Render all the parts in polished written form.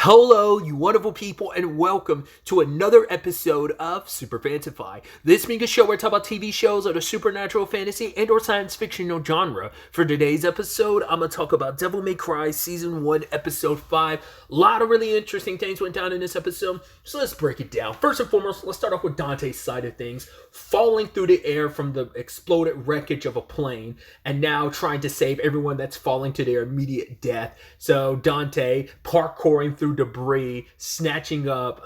Hello, you wonderful people, and welcome to another episode of SuperFantaFi. This being a show where I talk about TV shows of the supernatural, fantasy, and or science fictional genre. For today's episode, I'm going to talk about Devil May Cry Season 1, Episode 5. A lot of really interesting things went down in this episode, so let's break it down. First and foremost, let's start off with Dante's side of things. Falling through the air from the exploded wreckage of a plane, and now trying to save everyone that's falling to their immediate death. So Dante parkouring through debris, snatching up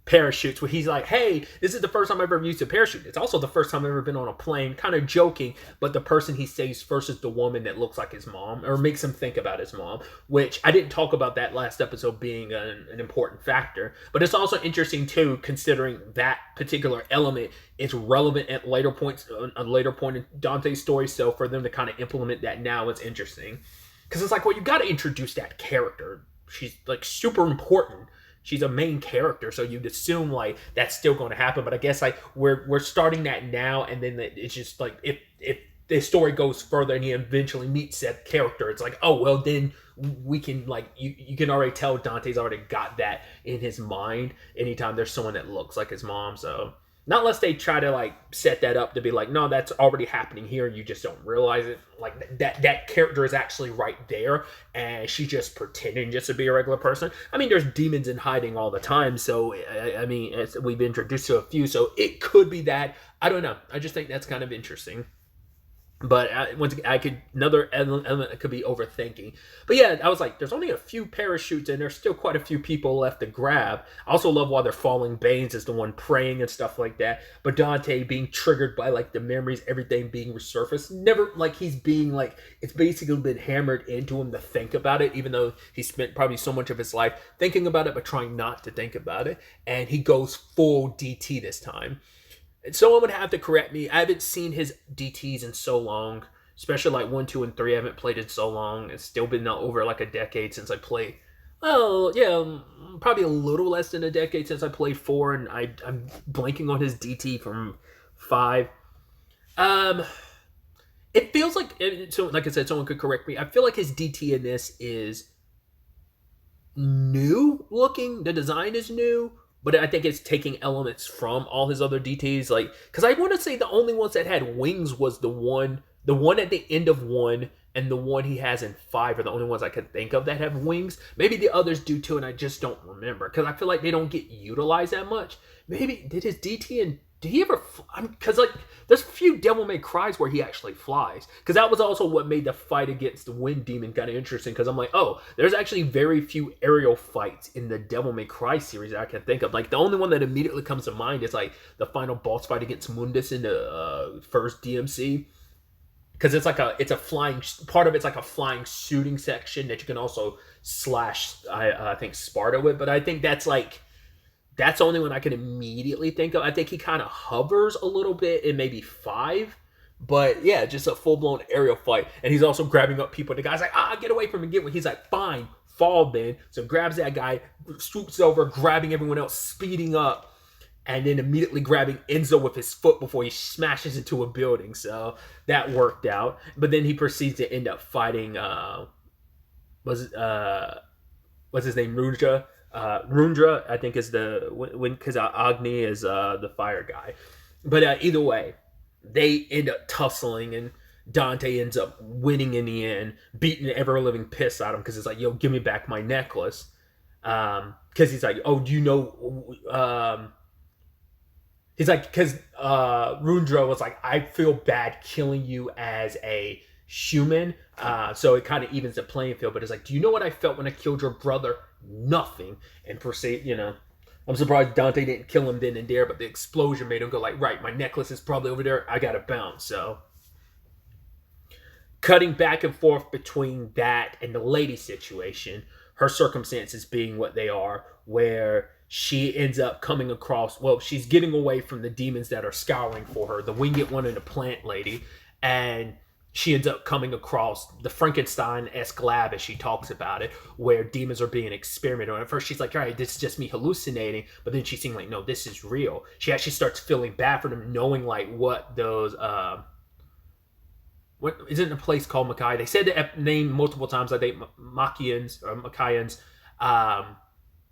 parachutes, where he's like, hey, this is the first time I've ever used a parachute. It's also the first time I've ever been on a plane, kind of joking, but the person he saves first is the woman that looks like his mom, or makes him think about his mom, which I didn't talk about that last episode being an important factor, but it's also interesting too, considering that particular element is relevant at later points, a later point in Dante's story, so for them to kind of implement that now is interesting. Because it's like, well, you got to introduce that character. She's like super important. She's a main character, so you'd assume like that's still going to happen. But I guess like we're starting that now, and then it's just like if the story goes further and he eventually meets that character, it's like, oh well, then we can like you can already tell Dante's already got that in his mind. Anytime there's someone that looks like his mom, so. Not unless they try to like set that up to be like, no, that's already happening here and you just don't realize it. Like that character is actually right there and she's just pretending just to be a regular person. I mean, there's demons in hiding all the time, so I mean, we've been introduced to a few, so it could be that. I don't know. I just think that's kind of interesting. But another element that could be overthinking. But yeah, I was like, there's only a few parachutes and there's still quite a few people left to grab. I also love while they're falling, Baines is the one praying and stuff like that. But Dante being triggered by like the memories, everything being resurfaced. Never like he's being like, it's basically been hammered into him to think about it, even though he spent probably so much of his life thinking about it, but trying not to think about it. And he goes full DT this time. Someone would have to correct me. I haven't seen his DTs in so long, especially like 1, 2, and 3. I haven't played it so long. It's still been over like a decade since I played. Oh, yeah, probably a little less than a decade since I played 4, and I'm blanking on his DT from 5. It feels like, so like I said, someone could correct me. I feel like his DT in this is new looking. The design is new. But I think it's taking elements from all his other DTs. Like, because I want to say the only ones that had wings was the one at the end of 1 and the one he has in 5 are the only ones I could think of that have wings. Maybe the others do too, and I just don't remember. Because I feel like they don't get utilized that much. Maybe, did his DT and did he ever fly? Because like there's a few Devil May Cries where he actually flies. Because that was also what made the fight against the Wind Demon kind of interesting. Because I'm like, oh, there's actually very few aerial fights in the Devil May Cry series that I can think of. Like the only one that immediately comes to mind is like the final boss fight against Mundus in the first DMC. Because it's a flying part of it's like a flying shooting section that you can also slash I think Sparta with. But I think that's the only one I can immediately think of. I think he kind of hovers a little bit in maybe 5. But yeah, just a full-blown aerial fight. And he's also grabbing up people. The guy's like, get away from me. He's like, fine, fall then. So grabs that guy, swoops over, grabbing everyone else, speeding up. And then immediately grabbing Enzo with his foot before he smashes into a building. So that worked out. But then he proceeds to end up fighting, what's his name, Rundra, I think, is because Agni is the fire guy. But either way, they end up tussling, and Dante ends up winning in the end, beating the ever-living piss out of him because it's like, yo, give me back my necklace. Because he's like, oh, do you know... he's like, because Rundra was like, I feel bad killing you as a human, so it kind of evens the playing field. But it's like, do you know what I felt when I killed your brother? Nothing. And proceed, I'm surprised Dante didn't kill him then and there, but the explosion made him go like, right, my necklace is probably over there, I gotta bounce. So cutting back and forth between that and the lady situation, her circumstances being what they are, where she ends up coming across, well, she's getting away from the demons that are scouring for her, the winged one and the plant lady, and she ends up coming across the Frankenstein-esque lab, as she talks about it, where demons are being experimented on. At first, she's like, all right, this is just me hallucinating. But then she seems like, no, this is real. She actually starts feeling bad for them, knowing like what those what is it in a place called Makai? They said the name multiple times. I think Machians or Makaians.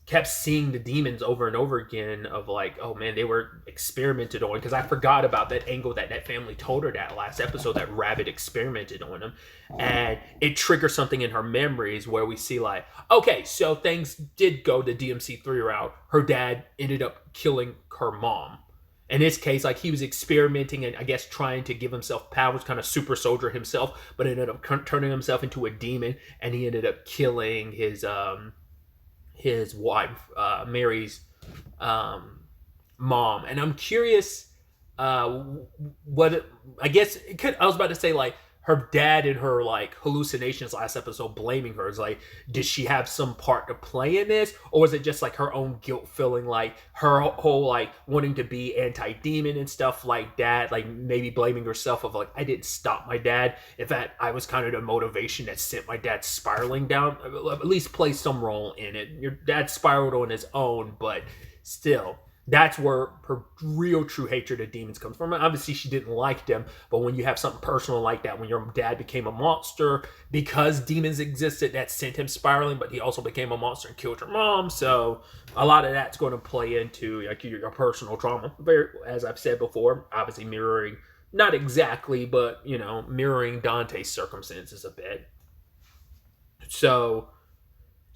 kept seeing the demons over and over again of like, oh man, they were experimented on, because I forgot about that angle that family told her that last episode, that Rabbit experimented on them, and it triggers something in her memories where we see like, okay, so things did go the DMC3 route. Her dad ended up killing her mom. In this case, like, he was experimenting and I guess trying to give himself powers, kind of super soldier himself, but ended up turning himself into a demon, and he ended up killing his wife, Mary's mom. And I'm curious, what I guess it could. I was about to say like her dad and her like hallucinations last episode, blaming her. Is like, did she have some part to play in this, or was it just like her own guilt feeling, like her whole like wanting to be anti-demon and stuff like that, like maybe blaming herself of like, I didn't stop my dad. In fact, I was kind of the motivation that sent my dad spiraling down. At least play some role in it. Your dad spiraled on his own, but still, that's where her real true hatred of demons comes from. Obviously, she didn't like them, but when you have something personal like that, when your dad became a monster because demons existed, that sent him spiraling, but he also became a monster and killed your mom. So a lot of that's going to play into like your personal trauma. Very, as I've said before, obviously mirroring, not exactly, but mirroring Dante's circumstances a bit. So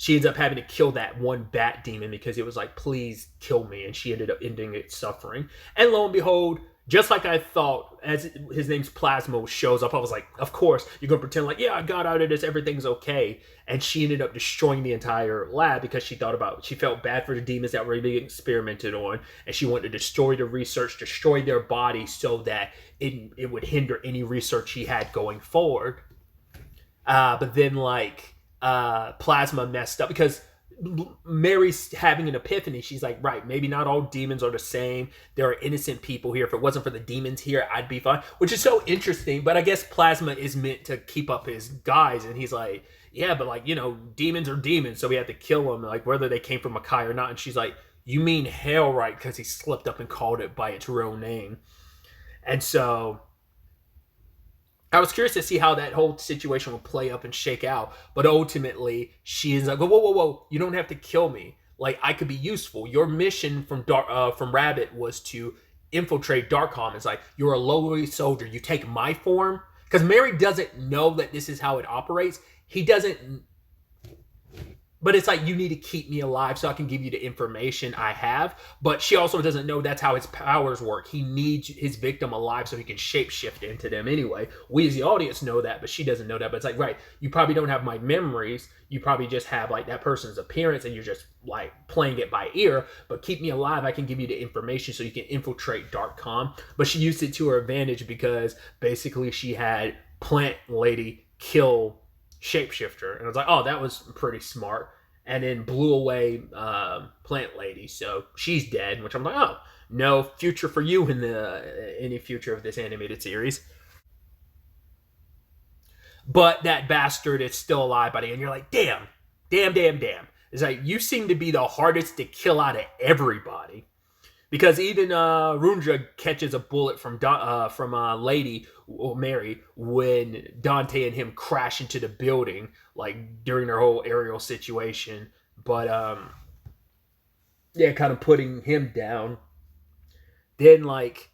she ends up having to kill that one bat demon because it was like, please kill me. And she ended up ending its suffering. And lo and behold, just like I thought, as his name's Plasma shows up, I was like, of course, you're going to pretend like, yeah, I got out of this, everything's okay. And she ended up destroying the entire lab because she felt bad for the demons that were being experimented on. And she wanted to destroy the research, destroy their body so that it would hinder any research he had going forward. But then like, Plasma messed up because Mary's having an epiphany. She's like, right, maybe not all demons are the same. There are innocent people here. If it wasn't for the demons here, I'd be fine. Which is so interesting. But I guess Plasma is meant to keep up his guys. And he's like, yeah, but like, demons are demons. So we have to kill them, like whether they came from Makai or not. And she's like, you mean hell, right? Because he slipped up and called it by its real name. And so I was curious to see how that whole situation would play up and shake out. But ultimately, she is like, whoa. You don't have to kill me. Like, I could be useful. Your mission from Rabbit was to infiltrate Darkholm. It's like, you're a lowly soldier. You take my form. Because Mary doesn't know that this is how it operates. He doesn't. But it's like, you need to keep me alive so I can give you the information I have. But she also doesn't know that's how his powers work. He needs his victim alive so he can shapeshift into them anyway. We as the audience know that, but she doesn't know that. But it's like, right, you probably don't have my memories. You probably just have like that person's appearance and you're just like playing it by ear. But keep me alive. I can give you the information so you can infiltrate Darkholm. But she used it to her advantage because basically she had Plant Lady kill Shapeshifter, and I was like, oh, that was pretty smart. And then blew away Plant Lady, so she's dead. Which I'm like, oh, no future for you in any future of this animated series. But that bastard is still alive by the end. You're like, damn. It's like, you seem to be the hardest to kill out of everybody. Because even Runja catches a bullet from Lady or Mary when Dante and him crash into the building, like during their whole aerial situation. But yeah, kind of putting him down. Then like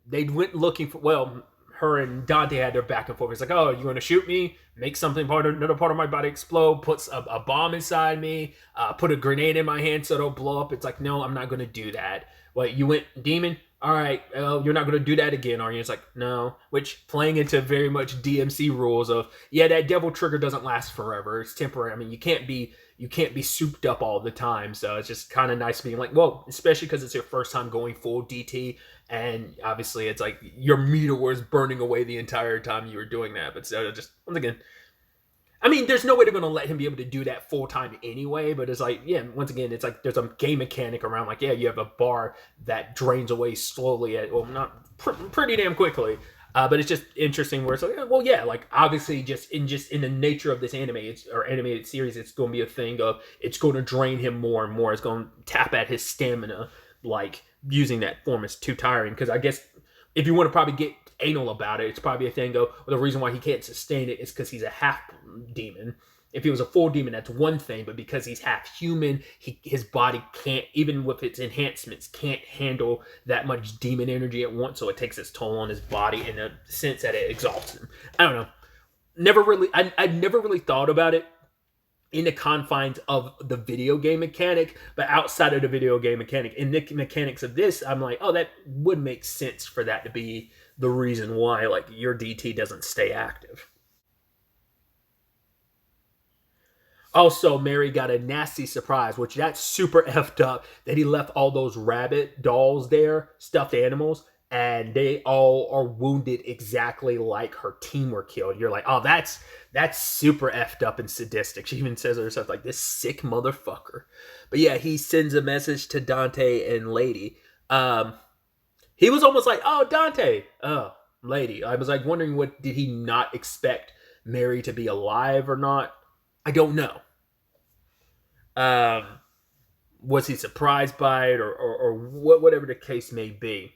they went looking for. Well, her and Dante had their back and forth. It's like, oh, you want to shoot me? Make something another part of my body explode. Puts a bomb inside me. Put a grenade in my hand so it'll blow up. It's like, no, I'm not going to do that. What, you went demon? All right, you're not going to do that again, are you? It's like, no. Which, playing into very much DMC rules of, yeah, that devil trigger doesn't last forever. It's temporary. I mean, you can't be souped up all the time. So it's just kind of nice being like, whoa, especially because it's your first time going full DT. And obviously it's like your meter was burning away the entire time you were doing that. But so just, once again, I mean, there's no way they're going to let him be able to do that full time anyway, but it's like, yeah, once again, it's like there's a game mechanic around, like, yeah, you have a bar that drains away slowly not pretty damn quickly, but it's just interesting where it's like, well, yeah, like, obviously just in the nature of this animated series, it's going to be a thing of, it's going to drain him more and more, it's going to tap at his stamina, like, using that form is too tiring, because I guess, if you want to probably get anal about it, it's probably a thing of, well, the reason why he can't sustain it is because he's a half demon. If he was a full demon, that's one thing, but because he's half human, his body can't, even with its enhancements, can't handle that much demon energy at once, so it takes its toll on his body in a sense that it exalts him. I don't know. I never really thought about it in the confines of the video game mechanic, but outside of the video game mechanic, in the mechanics of this, I'm like, oh, that would make sense for that to be the reason why, like, your DT doesn't stay active. Also, Mary got a nasty surprise, which that's super effed up, that he left all those rabbit dolls there, stuffed animals, and they all are wounded exactly like her team were killed. You're like, oh, that's super effed up and sadistic. She even says to herself, like, this sick motherfucker. But yeah, he sends a message to Dante and Lady. He was almost like, oh, Dante, oh, Lady. I was like wondering, what did he not expect Mary to be alive or not? I don't know. Was he surprised by it, or whatever the case may be?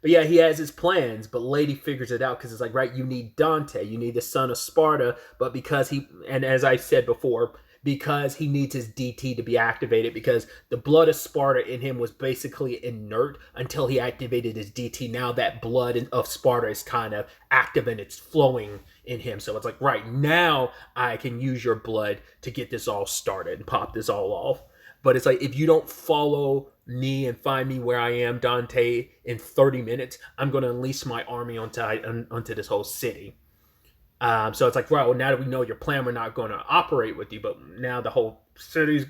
But yeah, he has his plans, but Lady figures it out because it's like, right, you need Dante, you need the son of Sparta, but because and as I said before, because he needs his DT to be activated, because the blood of Sparta in him was basically inert until he activated his DT. Now that blood of Sparta is kind of active and it's flowing in him. So it's like, right, now I can use your blood to get this all started and pop this all off. But it's like, if you don't follow me and find me where I am, Dante, in 30 minutes, I'm going to unleash my army onto this whole city. So it's like, well, now that we know your plan, we're not going to operate with you. But now the whole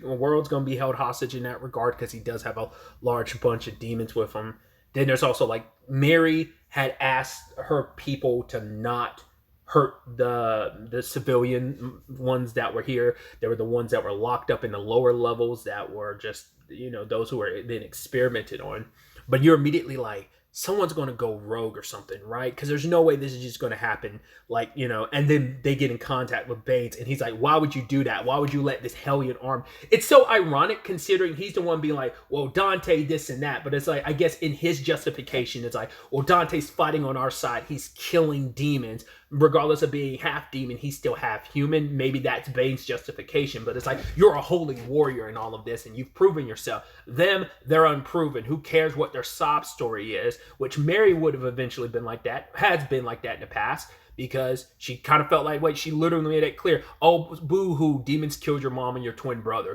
world's going to be held hostage in that regard, because he does have a large bunch of demons with him. Then there's also, like, Mary had asked her people to not hurt the civilian ones that were here. They were the ones that were locked up in the lower levels that were just, those who were then experimented on. But you're immediately like, someone's going to go rogue or something, right? Because there's no way this is just going to happen, like, and then they get in contact with Baines, and he's like, why would you do that? Why would you let this hellion arm? It's so ironic considering he's the one being like, well, Dante this and that, but it's like, I guess in his justification, it's like, well, Dante's fighting on our side, he's killing demons, regardless of being half demon, he's still half human. Maybe that's Bane's justification, but it's like, you're a holy warrior in all of this, and you've proven yourself. Them, they're unproven. Who cares what their sob story is? Which Mary would have eventually been like that, has been like that in the past, because she kind of felt like, wait, she literally made it clear, oh, boo-hoo, demons killed your mom and your twin brother.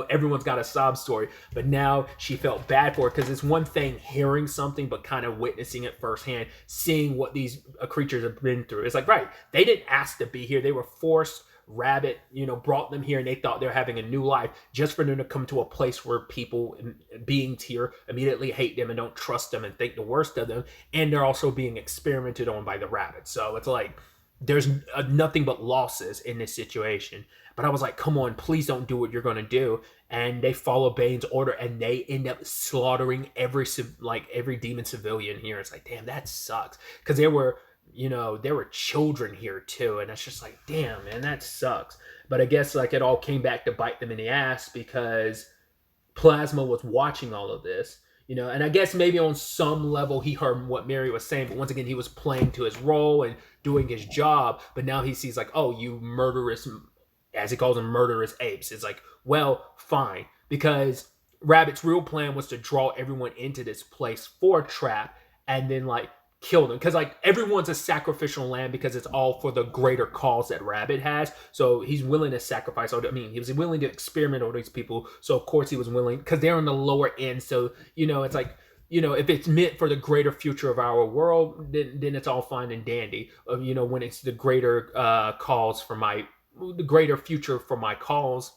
Everyone's got a sob story. But now she felt bad for it, because it's one thing hearing something, but kind of witnessing it firsthand, seeing what these creatures have been through. It's like, right, they didn't ask to be here. They were forced. Rabbit, brought them here, and they thought they're having a new life, just for them to come to a place where people, beings here, immediately hate them and don't trust them and think the worst of them, and they're also being experimented on by the rabbits. So it's like, there's nothing but losses in this situation. But I was like, come on, please don't do what you're going to do. And they follow Bane's order, and they end up slaughtering every demon civilian here. It's like, damn, that sucks, because there were children here too, and it's just like, damn, man, that sucks. But I guess, like, it all came back to bite them in the ass, because Plasma was watching all of this, and I guess maybe on some level he heard what Mary was saying, but once again, he was playing to his role and doing his job. But now he sees, like, oh, you murderous, as he calls them, murderous apes. It's like, well, fine, because Rabbit's real plan was to draw everyone into this place for a trap, and then, like, kill them, because, like, everyone's a sacrificial lamb, because it's all for the greater cause that Rabbit has. So he's willing to sacrifice. He was willing to experiment on these people. So of course he was willing, because they're on the lower end. So it's like, if it's meant for the greater future of our world, then it's all fine and dandy. When it's the greater the greater future for my cause,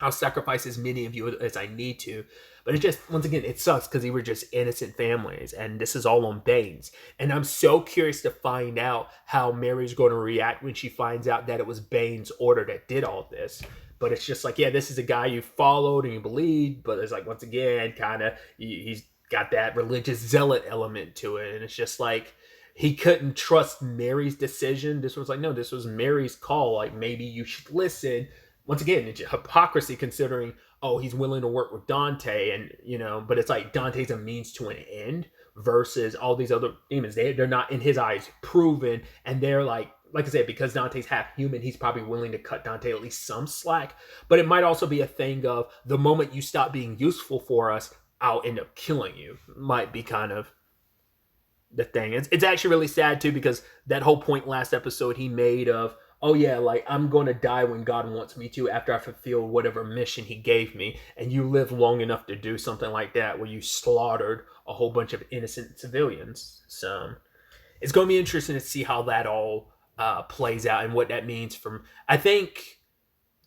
I'll sacrifice as many of you as I need to. But it just, once again, it sucks, because they were just innocent families, and this is all on Baines. And I'm so curious to find out how Mary's going to react when she finds out that it was Baines' order that did all this. But it's just like, yeah, this is a guy you followed and you believed, but it's like, once again, kind of, he's got that religious zealot element to it. And it's just like, he couldn't trust Mary's decision. This was like, no, this was Mary's call. Like, maybe you should listen. Once again, it's hypocrisy, considering, oh, he's willing to work with Dante, and but it's like Dante's a means to an end, versus all these other demons. They're not, in his eyes, proven, and they're like, like I said, because Dante's half human, he's probably willing to cut Dante at least some slack. But it might also be a thing of the moment you stop being useful for us, I'll end up killing you. Might be kind of the thing. It's actually really sad too, because that whole point last episode he made of, oh yeah, like I'm going to die when God wants me to after I fulfill whatever mission he gave me. And you live long enough to do something like that where you slaughtered a whole bunch of innocent civilians. So it's going to be interesting to see how that all plays out and what that means from, I think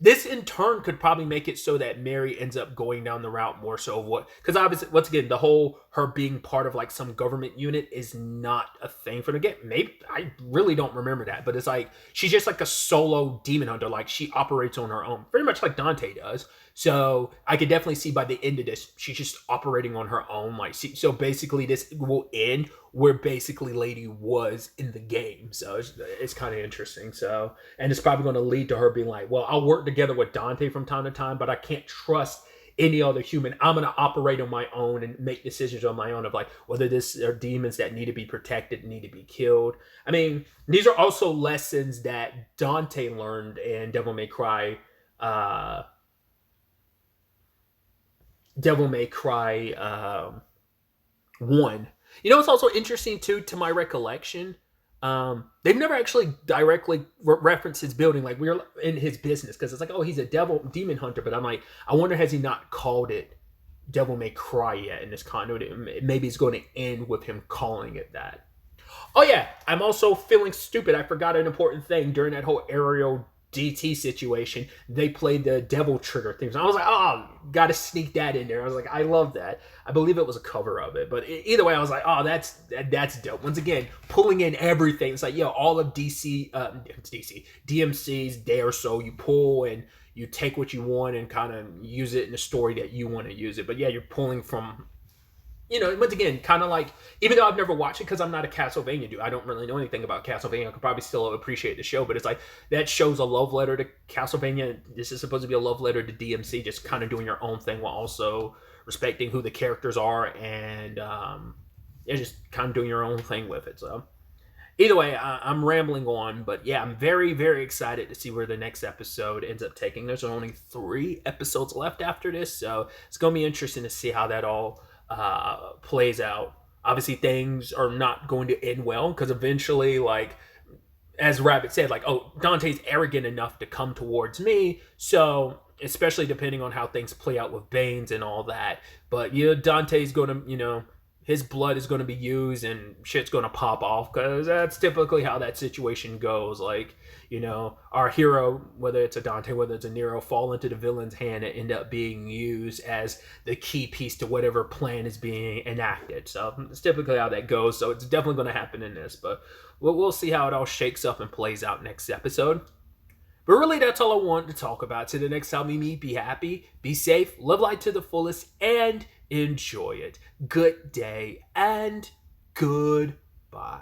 this in turn could probably make it so that Mary ends up going down the route more so of what, because obviously, once again, the whole her being part of like some government unit is not a thing for the game. Maybe I really don't remember that, but it's like she's just like a solo demon hunter. Like she operates on her own, pretty much like Dante does. So I could definitely see by the end of this, she's just operating on her own. Like so basically, this will end where basically Lady was in the game. So it's kind of interesting. So, and it's probably going to lead to her being like, well, I'll work together with Dante from time to time, but I can't trust any other human. I'm going to operate on my own and make decisions on my own of like whether this are demons that need to be protected, need to be killed. I mean, these are also lessons that Dante learned in Devil May Cry. Devil May Cry 1. You know, it's also interesting too, to my recollection. They've never actually directly referenced his building, like we're in his business, because it's like, oh, he's a demon hunter. But I'm like, I wonder, has he not called it Devil May Cry yet in this continuity? Maybe it's going to end with him calling it that. Oh yeah, I'm also feeling stupid. I forgot an important thing during that whole aerial DT situation. They played the devil trigger things. I was like, oh, gotta sneak that in there. I was like, I love that. I believe it was a cover of it, but either way, I was like, oh, that's dope. Once again, pulling in everything. It's like, yo, all of DMC's there, so you pull and you take what you want and kind of use it in the story that you want to use it. But yeah, you're pulling from, you know, once again, kind of like, even though I've never watched it because I'm not a Castlevania dude, I don't really know anything about Castlevania. I could probably still appreciate the show, but it's like, that show's a love letter to Castlevania. This is supposed to be a love letter to DMC, just kind of doing your own thing while also respecting who the characters are and yeah, just kind of doing your own thing with it. So either way, I'm rambling on, but yeah, I'm very, very excited to see where the next episode ends up taking. There's only 3 episodes left after this, so it's going to be interesting to see how that all plays out. Obviously, things are not going to end well, because eventually, like, as Rabbit said, like, oh, Dante's arrogant enough to come towards me, so especially depending on how things play out with Baines and all that. But, you know, Dante's going to, you know, his blood is going to be used and shit's going to pop off, because that's typically how that situation goes. Like, you know, our hero, whether it's a Dante, whether it's a Nero, fall into the villain's hand and end up being used as the key piece to whatever plan is being enacted. So it's typically how that goes. So it's definitely going to happen in this, but we'll see how it all shakes up and plays out next episode. But really, that's all I wanted to talk about. Till the next time we meet, be happy, be safe, live life to the fullest, and enjoy it. Good day and goodbye.